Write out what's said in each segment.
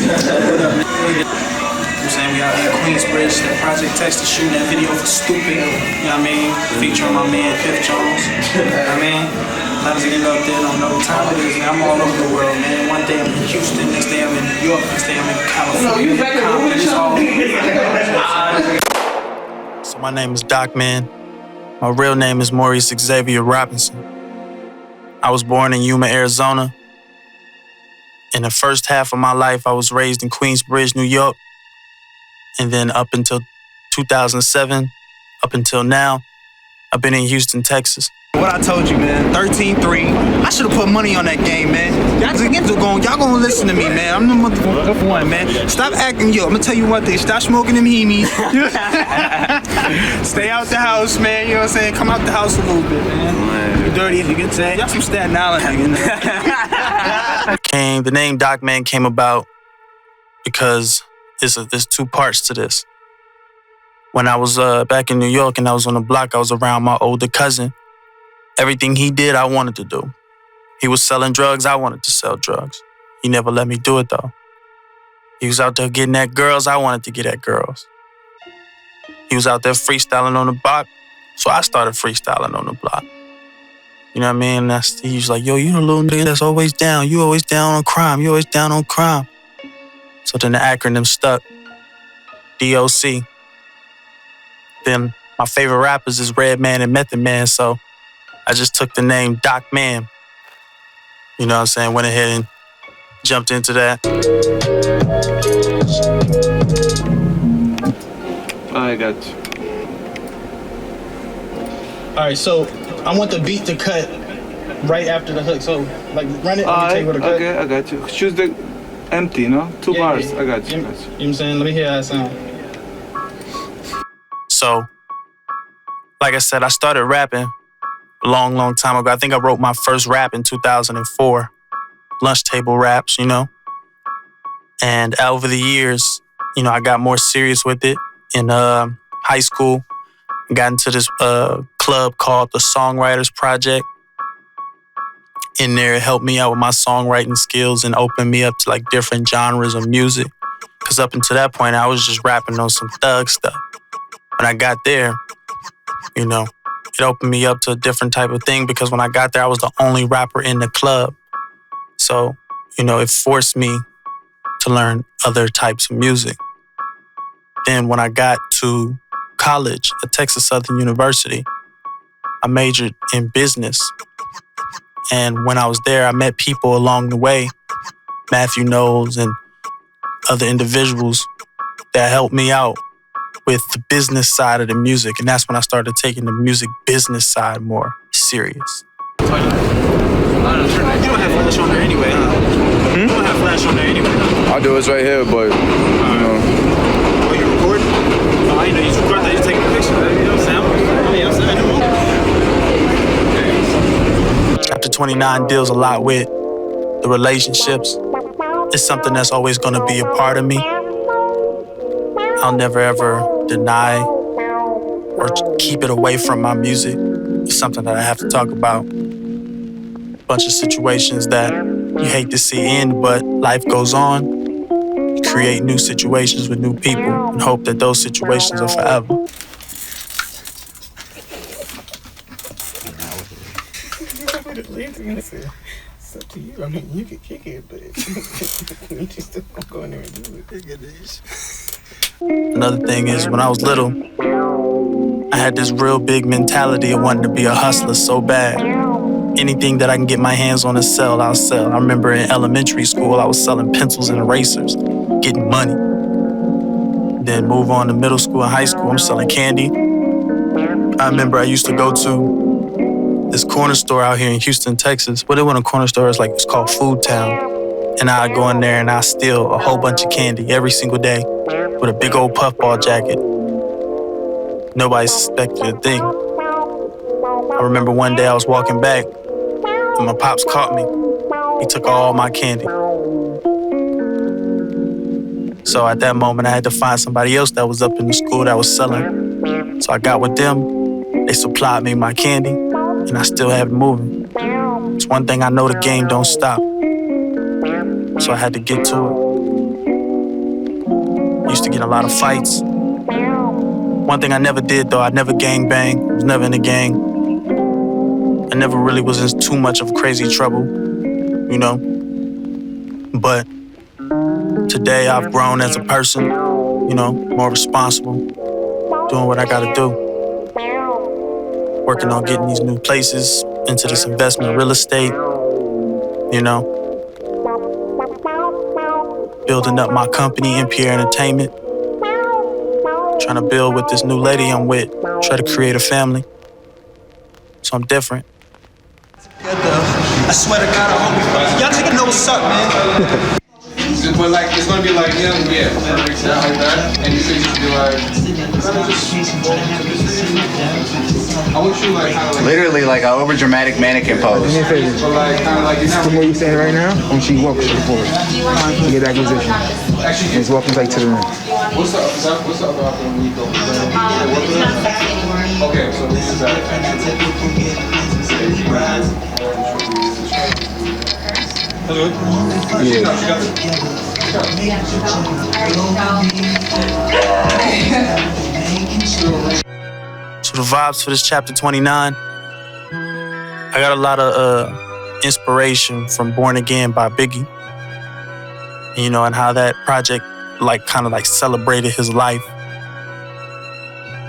What up, man? I'm saying we out here at Queensbridge, that Project Texas shooting that video for Stupid, you know what I mean? Featuring my man Piff Jones, you know what I mean? Times to get up there, don't know what time it is, man. I'm all over the world, man. One day I'm in Houston, next day I'm in New York, next day I'm in California. So my name is Docman. My real name is Maurice Xavier Robinson. I was born in Yuma, Arizona. In the first half of my life, I was raised in Queensbridge, New York. And then up until 2007, up until now, I've been in Houston, Texas. What I told you, man, 13-3. I should have put money on that game, man. Y'all gonna listen to me, man. I'm the motherfucker one, man. Stop acting, yo. I'm gonna tell you one thing. Stop smoking them heemies. Stay out the house, man. You know what I'm saying? Come out the house a little bit, man. You dirty, you can say. Y'all some Staten Island hanging there. The name Docman came about because there's two parts to this. When I was back in New York and I was on the block, I was around my older cousin. Everything he did, I wanted to do. He was selling drugs, I wanted to sell drugs. He never let me do it, though. He was out there getting at girls, I wanted to get at girls. He was out there freestyling on the block, so I started freestyling on the block. You know what I mean? He was like, yo, you the little nigga that's always down. You always down on crime. You always down on crime. So then the acronym stuck. DOC. Then my favorite rappers is Redman and Method Man, so I just took the name Docman. You know what I'm saying? Went ahead and jumped into that. I got you. All right, so I want the beat to cut right after the hook. So, like, run it and take with a cut. Okay, I got you. Choose the empty, no? Two bars. Yeah. I got you. You know what I'm saying? Let me hear how that sound. So, like I said, I started rapping a long time ago. I think I wrote my first rap in 2004. Lunch table raps, you know. And over the years, you know, I got more serious with it. In high school, I got into this club called the Songwriters Project. In there, it helped me out with my songwriting skills and opened me up to like different genres of music. Because up until that point, I was just rapping on some thug stuff. When I got there, you know, it opened me up to a different type of thing because when I got there, I was the only rapper in the club. So, you know, it forced me to learn other types of music. Then when I got to college at Texas Southern University, I majored in business. And when I was there, I met people along the way, Matthew Knowles and other individuals that helped me out with the business side of the music. And that's when I started taking the music business side more serious. You don't have flash on there anyway, huh? You don't have flash on there anyway, huh? I'll do it right here, but, you know. Oh, you recording? Oh, I know you record that, you taking a picture, you know what I'm saying? Chapter 29 deals a lot with the relationships. It's something that's always gonna be a part of me. I'll never ever deny or keep it away from my music. It's something that I have to talk about. A bunch of situations that you hate to see end, but life goes on. You create new situations with new people and hope that those situations are forever. It's up to you. I mean, you can kick it, but you just don't go in there and do it. Another thing is, when I was little, I had this real big mentality of wanting to be a hustler so bad. Anything that I can get my hands on and sell, I'll sell. I remember in elementary school, I was selling pencils and erasers, getting money. Then move on to middle school and high school, I'm selling candy. I remember I used to go to this corner store out here in Houston, Texas. Well, it wasn't a corner store, it's called Food Town. And I'd go in there and I'd steal a whole bunch of candy every single day with a big old puffball jacket. Nobody suspected a thing. I remember one day I was walking back and my pops caught me. He took all my candy. So at that moment, I had to find somebody else that was up in the school that was selling. So I got with them. They supplied me my candy, and I still have it moving. It's one thing I know, the game don't stop. So I had to get to it. used to get in a lot of fights. One thing I never did though, I never gang banged. I was never in a gang. I never really was in too much of crazy trouble, you know. But today I've grown as a person, you know, more responsible, doing what I gotta do. Working on getting these new places, into this investment real estate, you know. Building up my company, EPK Entertainment. Trying to build with this new lady I'm with. Try to create a family. So I'm different. I swear to God, I hope y'all niggas know what's up, man. But like, it's gonna be like him, yeah. Like that. And you think you should be like, I want you like kind of like. Literally like an over dramatic mannequin pose. But like kind of like you From where you stand right now, when she walks to the forward, to get that position. actually. And it's walking like to the rim. What's the other option when we go? Okay, so this is that. So the vibes for this chapter 29, I got a lot of inspiration from Born Again by Biggie. You know, and how that project like kind of like celebrated his life.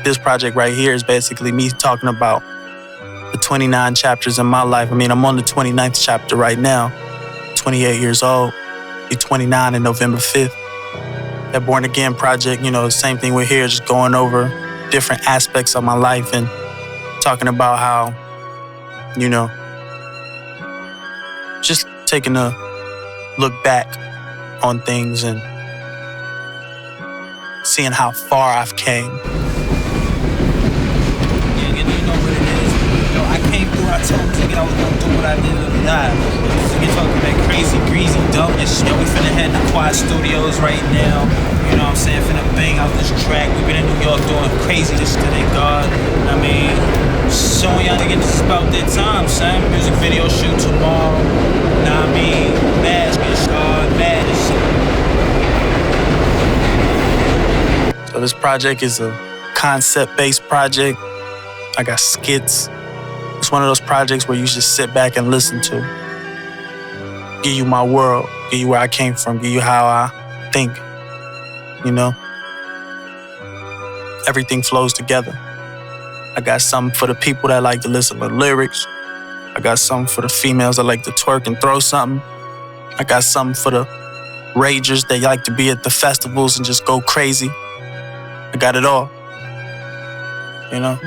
This project right here is basically me talking about the 29 chapters in my life. I mean, I'm on the 29th chapter right now, 28 years old, be 29 in November 5th. That Born Again project, you know, the same thing we're here, just going over different aspects of my life and talking about how, you know, just taking a look back on things and seeing how far I've came. Yeah, you know what it is. Yo, I came through, I told Ticket I was gonna do what I did or not. You talking that crazy, greasy, dumb and shit. Yo, we finna head to Quad Studios right now. You know what I'm saying? Finna bang out this track. We've been in New York doing crazy this to thank God. I mean, showing y'all niggas this is about their time, son. Music video shoot tomorrow. Nah, I mean, Mads getting started, mad and shit. So this project is a concept-based project. I got skits. It's one of those projects where you just sit back and listen to. Give you my world, give you where I came from, give you how I think, you know? Everything flows together. I got something for the people that like to listen to lyrics. I got something for the females that like to twerk and throw something. I got something for the ragers that like to be at the festivals and just go crazy. I got it all, you know?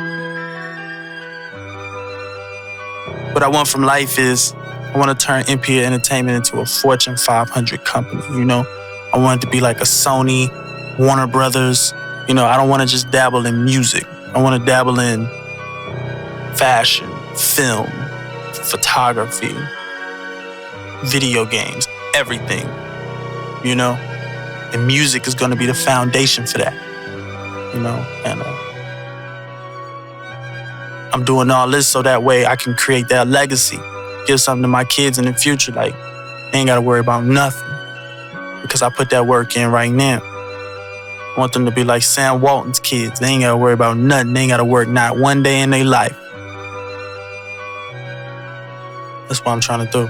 What I want from life is I want to turn EPK Entertainment into a Fortune 500 company, you know? I want it to be like a Sony, Warner Brothers. You know, I don't want to just dabble in music. I want to dabble in fashion, film, photography, video games, everything, you know? And music is going to be the foundation for that, you know? And I'm doing all this so that way I can create that legacy, give something to my kids in the future. Like, they ain't got to worry about nothing because I put that work in right now. I want them to be like Sam Walton's kids. They ain't got to worry about nothing. They ain't got to work not one day in their life. That's what I'm trying to do.